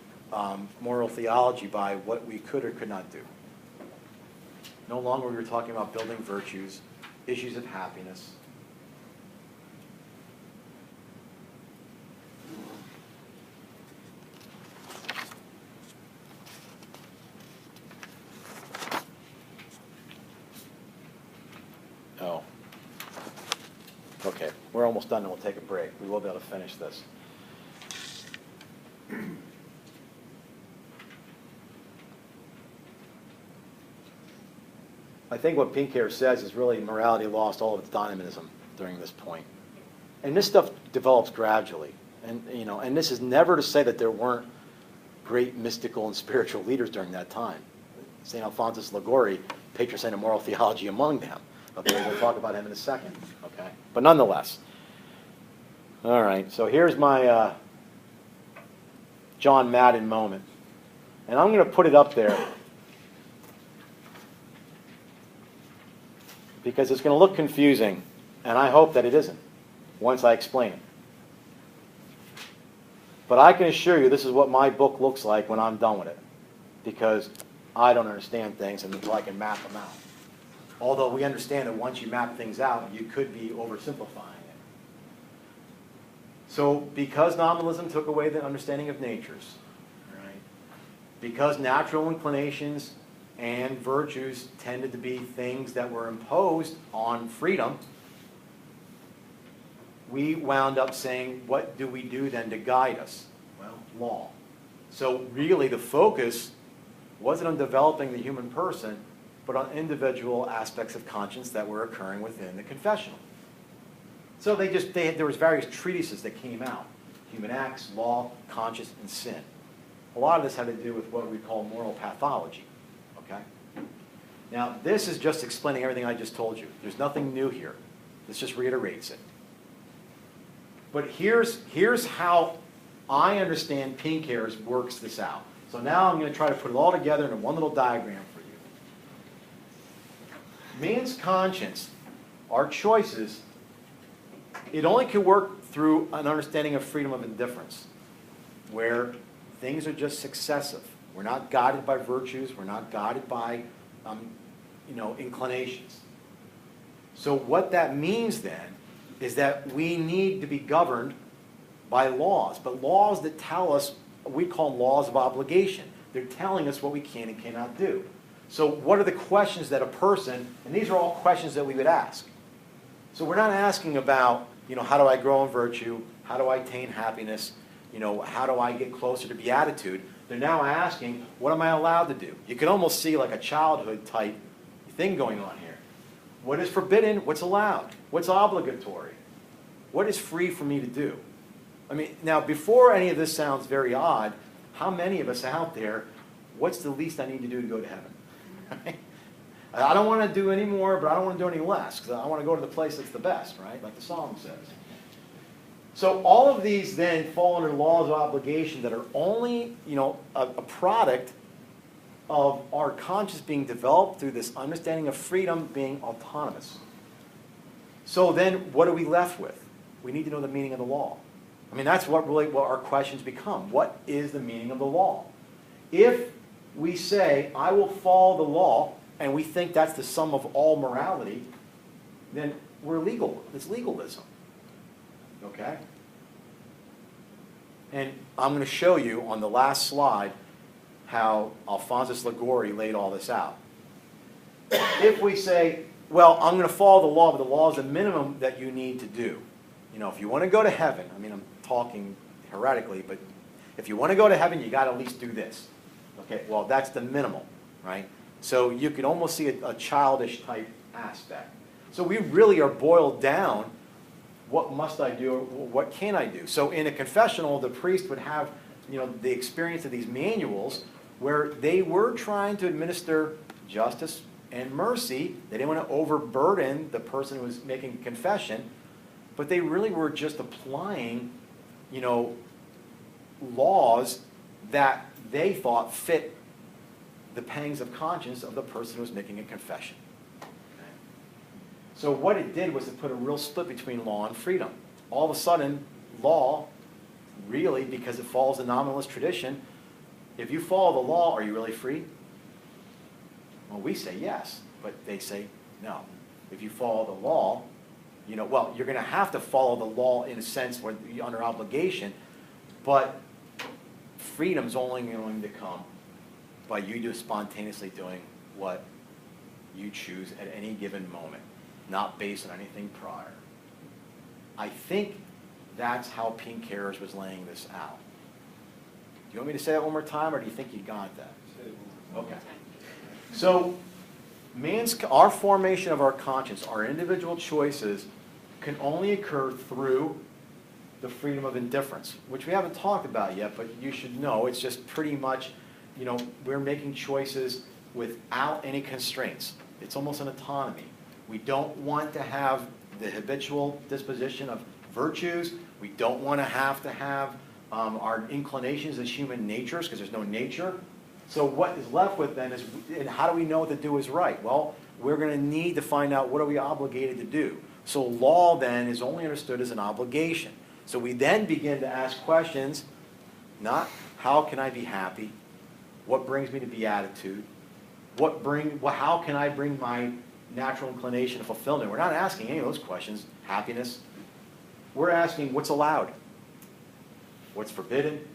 moral theology by what we could or could not do. No longer we were talking about building virtues, issues of happiness. Oh. Okay, we're almost done and we'll take a break. We will be able to finish this. I think what Pinker says is really morality lost all of its dynamism during this point. And this stuff develops gradually. And, you know, and this is never to say that there weren't great mystical and spiritual leaders during that time. St. Alphonsus Liguori, patron saint of moral theology, among them. Okay, we'll talk about him in a second. Okay, but nonetheless. All right, so here's my John Madden moment. And I'm going to put it up there because it's going to look confusing, and I hope that it isn't once I explain it. But I can assure you this is what my book looks like when I'm done with it, because I don't understand things until I can map them out. Although we understand that once you map things out, you could be oversimplifying it. So because nominalism took away the understanding of natures, right? Because natural inclinations and virtues tended to be things that were imposed on freedom, we wound up saying, what do we do then to guide us? Well, law. So really the focus wasn't on developing the human person, but on individual aspects of conscience that were occurring within the confessional. So there was various treatises that came out. Human acts, law, conscience, and sin. A lot of this had to do with what we call moral pathology. Okay? Now, this is just explaining everything I just told you. There's nothing new here. This just reiterates it. But here's how I understand Pinker's works this out. So now I'm going to try to put it all together into one little diagram for you. Man's conscience, our choices, it only can work through an understanding of freedom of indifference, where things are just successive. We're not guided by virtues. We're not guided by inclinations. So what that means then is that we need to be governed by laws, but laws that tell us, we call laws of obligation. They're telling us what we can and cannot do. So what are the questions that a person, and these are all questions that we would ask. So we're not asking about, how do I grow in virtue? How do I attain happiness? How do I get closer to beatitude? They're now asking, what am I allowed to do? You can almost see like a childhood type thing going on here. What is forbidden? What's allowed? What's obligatory? What is free for me to do? I mean, now before any of this sounds very odd, how many of us out there, what's the least I need to do to go to heaven? I don't want to do any more, but I don't want to do any less, because I want to go to the place that's the best, right? Like the psalm says. So all of these then fall under laws of obligation that are only, a product of our conscience being developed through this understanding of freedom being autonomous. So then what are we left with? We need to know the meaning of the law. I mean, that's what our questions become. What is the meaning of the law? If we say, I will follow the law, and we think that's the sum of all morality, then it's legalism. Okay? And I'm going to show you on the last slide how Alphonsus Liguori laid all this out. If we say, well, I'm going to follow the law, but the law is the minimum that you need to do. You know, if you want to go to heaven, I mean, I'm talking heretically, but if you want to go to heaven, you got to at least do this. Okay, well, that's the minimal, right? So you could almost see a childish type aspect. So we really are boiled down, what must I do, or what can I do? So in a confessional, the priest would have, you know, the experience of these manuals where they were trying to administer justice and mercy. They didn't want to overburden the person who was making confession, but they really were just applying, you know, laws that they thought fit the pangs of conscience of the person who was making a confession. Okay? So what it did was it put a real split between law and freedom. All of a sudden, law, really, because it follows the nominalist tradition, if you follow the law, are you really free? Well, we say yes, but they say no. If you follow the law, you know, well, you're going to have to follow the law in a sense where you're under obligation, but freedom's only going to come by you just spontaneously doing what you choose at any given moment, not based on anything prior. I think that's how Pink Hairs was laying this out. Do you want me to say that one more time, or do you think you got that? Okay. So, our formation of our conscience, our individual choices, can only occur through the freedom of indifference, which we haven't talked about yet, but you should know it's just pretty much, you know, we're making choices without any constraints. It's almost an autonomy. We don't want to have the habitual disposition of virtues. We don't want to have our inclinations as human natures, because there's no nature. So what is left with then is, and how do we know what to do is right? Well, we're going to need to find out what are we obligated to do. So law then is only understood as an obligation. So we then begin to ask questions, not how can I be happy? What brings me to beatitude? How can I bring my natural inclination to fulfillment? We're not asking any of those questions. Happiness. We're asking what's allowed, what's forbidden,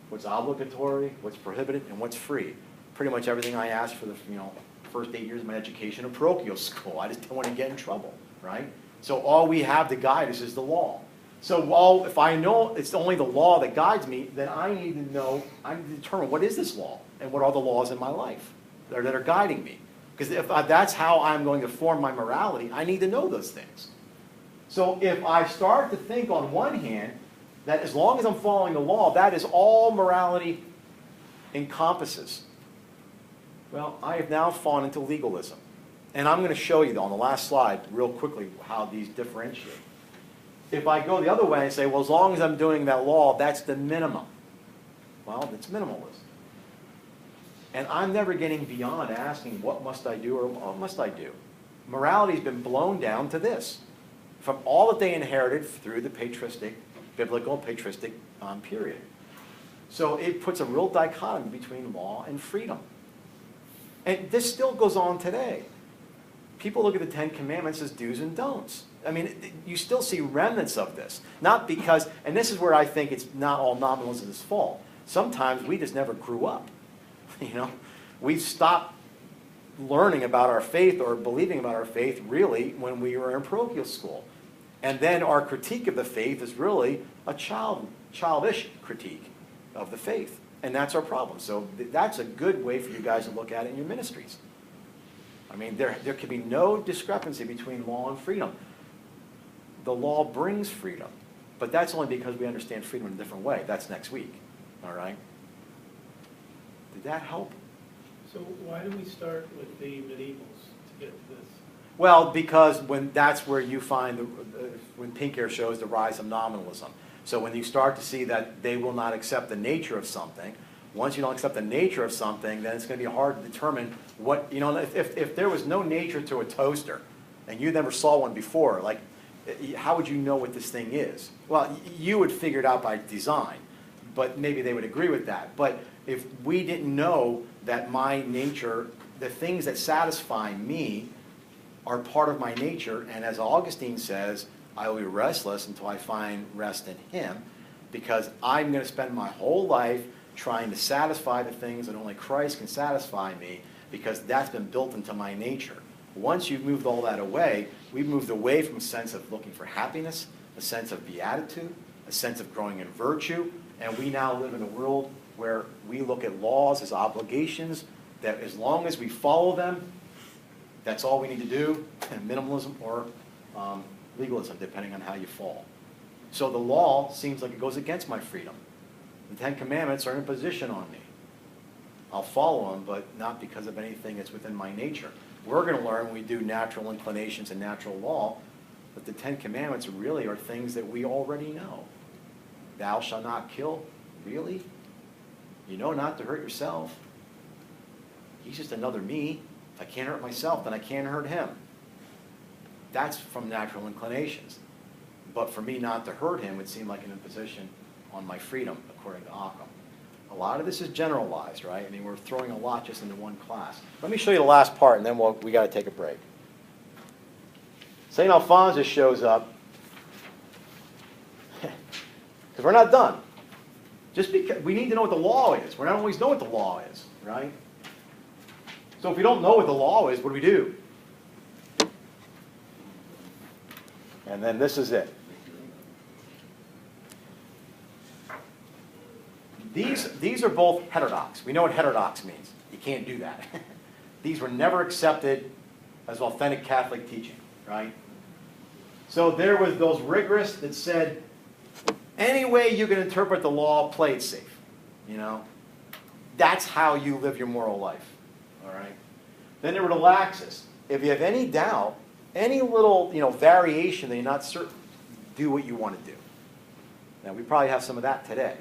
what's obligatory, what's prohibited, and what's free. Pretty much everything I asked for the first 8 years of my education in parochial school. I just don't want to get in trouble, right? So all we have to guide us is the law. So if I know it's only the law that guides me, then I need to determine what is this law and what are the laws in my life that are guiding me. Because if that's how I'm going to form my morality, I need to know those things. So if I start to think on one hand that as long as I'm following the law, that is all morality encompasses, well, I have now fallen into legalism. And I'm going to show you on the last slide real quickly how these differentiate. If I go the other way and say, well, as long as I'm doing that law, that's the minimum. Well, it's minimalism. And I'm never getting beyond asking, what must I do or what must I do? Morality has been blown down to this. From all that they inherited through the biblical patristic period. So it puts a real dichotomy between law and freedom. And this still goes on today. People look at the Ten Commandments as do's and don'ts. I mean, you still see remnants of this. Not because, and this is where I think it's not all nominalism's fault. Sometimes we just never grew up. You know, we stopped learning about our faith or believing about our faith really when we were in parochial school. And then our critique of the faith is really a childish critique of the faith. And that's our problem. So that's a good way for you guys to look at it in your ministries. I mean, there can be no discrepancy between law and freedom. The law brings freedom, but that's only because we understand freedom in a different way. That's next week, all right? Did that help? So why do we start with the medievals to get to this? Well, because that's where you find, when Pink Hair shows the rise of nominalism. So when you start to see that they will not accept the nature of something, once you don't accept the nature of something, then it's going to be hard to determine what, if there was no nature to a toaster, and you never saw one before, like, how would you know what this thing is? Well, you would figure it out by design, but maybe they would agree with that. But if we didn't know that my nature, the things that satisfy me, are part of my nature, and as Augustine says, I will be restless until I find rest in him, because I'm going to spend my whole life trying to satisfy the things that only Christ can satisfy me, because that's been built into my nature. Once you've moved all that away, we've moved away from a sense of looking for happiness, a sense of beatitude, a sense of growing in virtue, and we now live in a world where we look at laws as obligations, that as long as we follow them, that's all we need to do, minimalism or legalism, depending on how you fall. So the law seems like it goes against my freedom. The Ten Commandments are an imposition on me. I'll follow them, but not because of anything that's within my nature. We're going to learn when we do natural inclinations and natural law that the Ten Commandments really are things that we already know. Thou shalt not kill. Really? You know not to hurt yourself. He's just another me. If I can't hurt myself, then I can't hurt him. That's from natural inclinations. But for me not to hurt him would seem like an imposition on my freedom, according to Occam. A lot of this is generalized, right? I mean, we're throwing a lot just into one class. Let me show you the last part, and then we got to take a break. St. Alphonsus shows up, because we're not done. Just because we need to know what the law is. We don't always know what the law is, right? So if we don't know what the law is, what do we do? And then this is it. These are both heterodox. We know what heterodox means. You can't do that. These were never accepted as authentic Catholic teaching, right? So there was those rigorous that said, any way you can interpret the law, play it safe. You know? That's how you live your moral life. All right? Then there were the laxists. If you have any doubt, any little variation that you're not certain, do what you want to do. Now, we probably have some of that today.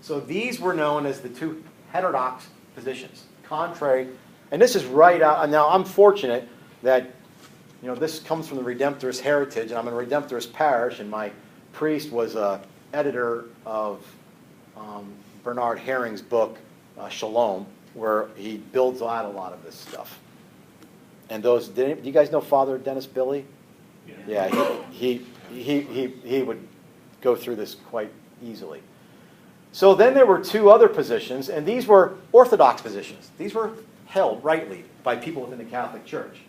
So these were known as the two heterodox positions, contrary. And this is right out. Now, I'm fortunate that this comes from the Redemptorist heritage, and I'm in a Redemptorist parish, and my priest was an editor of Bernard Herring's book, Shalom, where he builds out a lot of this stuff. And do you guys know Father Dennis Billy? Yeah, he would go through this quite easily. So then there were two other positions, and these were orthodox positions. These were held rightly by people within the Catholic Church.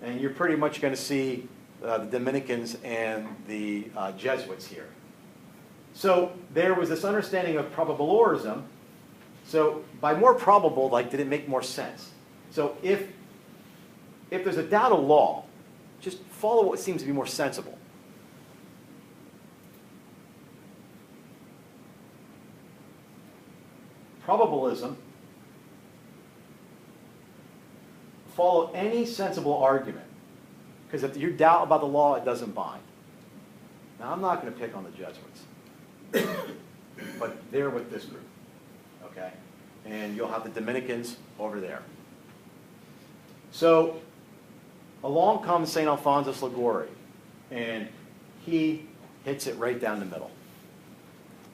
And you're pretty much going to see the Dominicans and the Jesuits here. So there was this understanding of probabilism. So by more probable, did it make more sense? So if there's a doubt of law, just follow what seems to be more sensible. Probabilism, follow any sensible argument. Because if you doubt about the law, it doesn't bind. Now, I'm not going to pick on the Jesuits. But they're with this group. Okay? And you'll have the Dominicans over there. So, along comes St. Alphonsus Liguori. And he hits it right down the middle.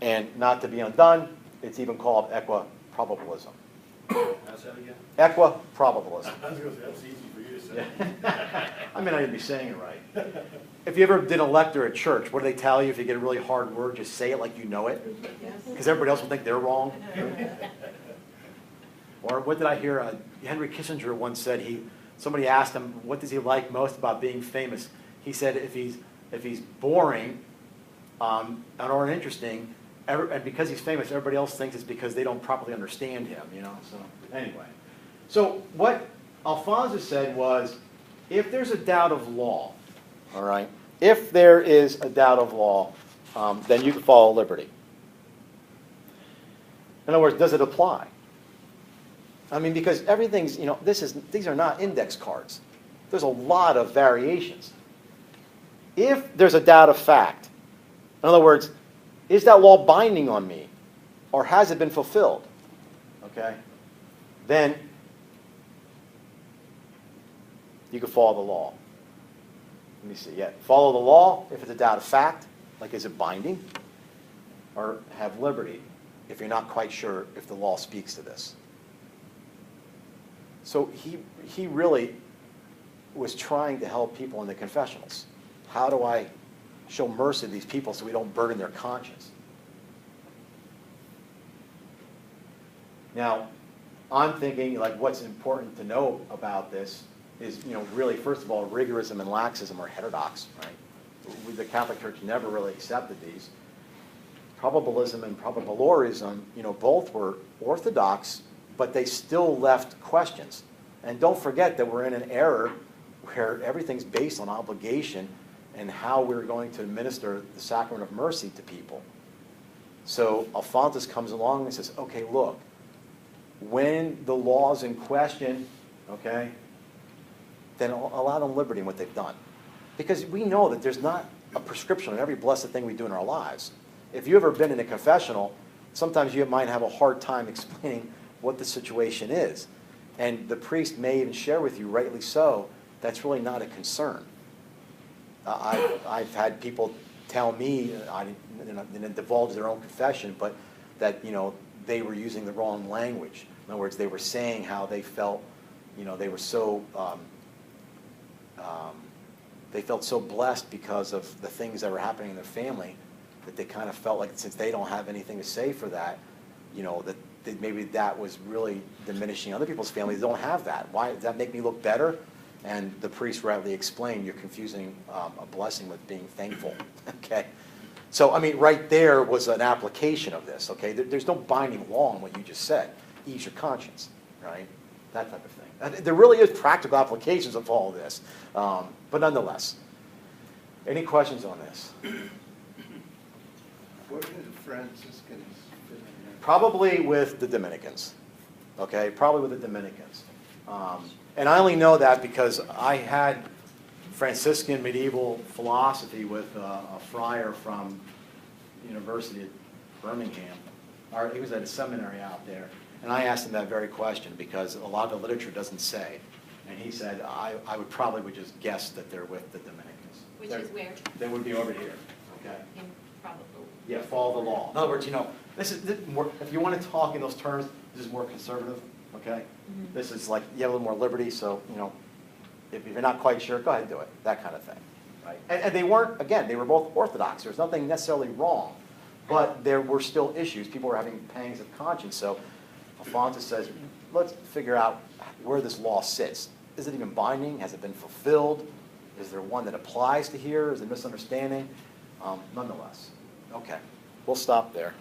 And not to be undone, it's even called equiprobabilism. How's that again? Equiprobabilism. I was going to say, that's easy for you to say. Yeah. I mean, I didn't be saying it right. If you ever did a lecture at church, what do they tell you if you get a really hard word? Just say it like you know it. Because everybody else will think they're wrong. Or what did I hear? Henry Kissinger once said, somebody asked him, what does he like most about being famous? He said, if he's boring or uninteresting, and because he's famous, everybody else thinks it's because they don't properly understand him, So anyway. So what Alphonsus said was, if there's a doubt of law, all right, if there is a doubt of law, then you can follow liberty. In other words, does it apply? I mean, because everything's, these are not index cards. There's a lot of variations. If there's a doubt of fact, in other words, is that law binding on me? Or has it been fulfilled? Okay? Then you can follow the law. Let me see. Yeah. Follow the law if it's a doubt of fact, like is it binding? Or have liberty if you're not quite sure if the law speaks to this. So he really was trying to help people in the confessionals. How do I show mercy to these people so we don't burden their conscience? Now, I'm thinking, like, what's important to know about this is, really, first of all, rigorism and laxism are heterodox, right? The Catholic Church never really accepted these. Probabilism and probabiliorism, both were orthodox, but they still left questions. And don't forget that we're in an era where everything's based on obligation and how we're going to administer the sacrament of mercy to people. So Alphonsus comes along and says, okay, look, when the law's in question, okay, then allow them liberty in what they've done. Because we know that there's not a prescription on every blessed thing we do in our lives. If you've ever been in a confessional, sometimes you might have a hard time explaining what the situation is. And the priest may even share with you, rightly so, that's really not a concern. I've had people tell me, I didn't divulge their own confession, but that they were using the wrong language. In other words, they were saying how they felt, they were so, they felt so blessed because of the things that were happening in their family that they kind of felt like since they don't have anything to say for that, that maybe that was really diminishing other people's families. They don't have that. Why does that make me look better? And the priest rightly explained, you're confusing a blessing with being thankful. Okay. So, I mean, right there was an application of this, okay? There's no binding law in what you just said. Ease your conscience, right? That type of thing. There really is practical applications of all of this. But nonetheless, any questions on this? Where do the Franciscans fit in there? Probably with the Dominicans, okay? Probably with the Dominicans. And I only know that because I had Franciscan medieval philosophy with a friar from the University of Birmingham. Or he was at a seminary out there. And I asked him that very question because a lot of the literature doesn't say. And he said, I would probably just guess that they're with the Dominicans. Which is where? They would be over here, okay? In probable. Yeah, follow the law. In other words, this is more, if you want to talk in those terms, this is more conservative, okay? Mhm. This is like, you have a little more liberty, so, if you're not quite sure, go ahead and do it, that kind of thing, right? And they weren't, again, they were both orthodox. There's nothing necessarily wrong, but there were still issues. People were having pangs of conscience. So Alphonsus says, let's figure out where this law sits. Is it even binding? Has it been fulfilled? Is there one that applies to here? Is it misunderstanding? Nonetheless. Okay, we'll stop there.